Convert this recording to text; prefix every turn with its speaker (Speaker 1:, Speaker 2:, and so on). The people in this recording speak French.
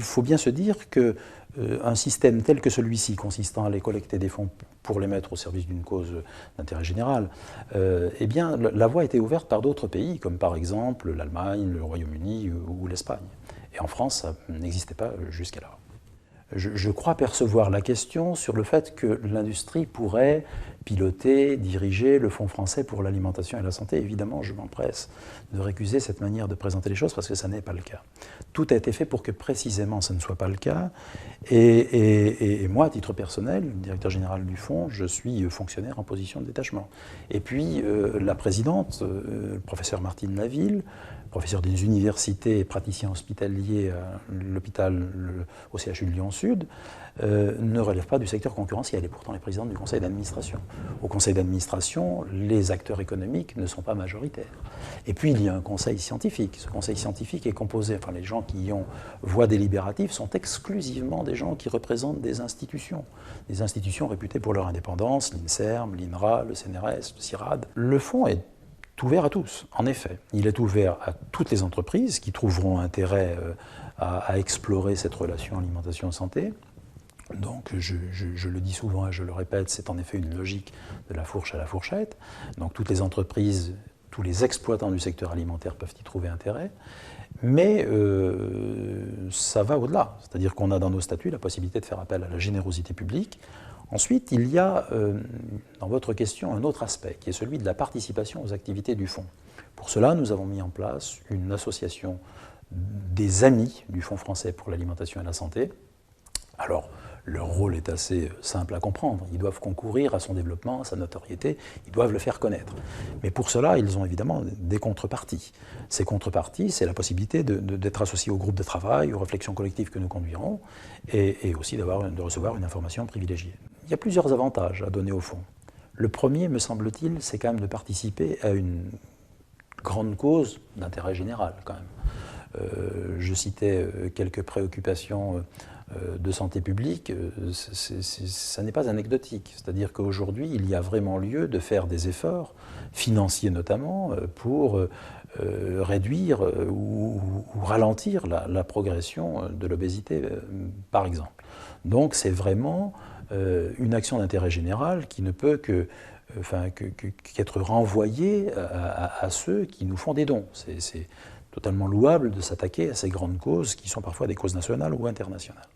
Speaker 1: faut bien se dire que un système tel que celui-ci, consistant à aller collecter des fonds pour les mettre au service d'une cause d'intérêt général, eh bien, la voie a été ouverte par d'autres pays, comme par exemple l'Allemagne, le Royaume-Uni ou l'Espagne. Et en France, ça n'existait pas jusqu'alors. Je crois percevoir la question sur le fait que l'industrie pourrait piloter, diriger le Fonds français pour l'alimentation et la santé. Évidemment, je m'empresse de récuser cette manière de présenter les choses parce que ça n'est pas le cas. Tout a été fait pour que précisément ce ne soit pas le cas. Et moi, à titre personnel, directeur général du Fonds, je suis fonctionnaire en position de détachement. Et puis, la présidente, le professeur Martine Laville, professeur des universités et praticien hospitalier à l'hôpital au CHU de Lyon-Sud, ne relève pas du secteur concurrentiel. Elle est pourtant la présidente du conseil d'administration. Au conseil d'administration, les acteurs économiques ne sont pas majoritaires. Et puis, il y a un conseil scientifique. Ce conseil scientifique est composé, enfin, les gens qui y ont voix délibérative sont exclusivement des gens qui représentent des institutions réputées pour leur indépendance, l'INSERM, l'INRA, le CNRS, le CIRAD. Le fonds est ouvert à tous, en effet. Il est ouvert à toutes les entreprises qui trouveront intérêt à explorer cette relation alimentation-santé. Donc, je le dis souvent et je le répète, c'est en effet une logique de la fourche à la fourchette. Donc, toutes les entreprises, tous les exploitants du secteur alimentaire peuvent y trouver intérêt. Mais ça va au-delà. C'est-à-dire qu'on a dans nos statuts la possibilité de faire appel à la générosité publique. Ensuite, il y a dans votre question un autre aspect, qui est celui de la participation aux activités du Fonds. Pour cela, nous avons mis en place une association des amis du Fonds français pour l'alimentation et la santé. Alors, leur rôle est assez simple à comprendre. Ils doivent concourir à son développement, à sa notoriété, ils doivent le faire connaître. Mais pour cela, ils ont évidemment des contreparties. Ces contreparties, c'est la possibilité d'être associés au groupe de travail, aux réflexions collectives que nous conduirons, et aussi de recevoir une information privilégiée. Il y a plusieurs avantages à donner au Fonds. Le premier, me semble-t-il, c'est quand même de participer à une grande cause d'intérêt général, quand même. Je citais quelques préoccupations de santé publique, ça n'est pas anecdotique. C'est-à-dire qu'aujourd'hui, il y a vraiment lieu de faire des efforts, financiers notamment, pour réduire ou ralentir la progression de l'obésité, par exemple. Donc c'est vraiment une action d'intérêt général qui ne peut qu'être renvoyée à ceux qui nous font des dons. C'est totalement louable de s'attaquer à ces grandes causes qui sont parfois des causes nationales ou internationales.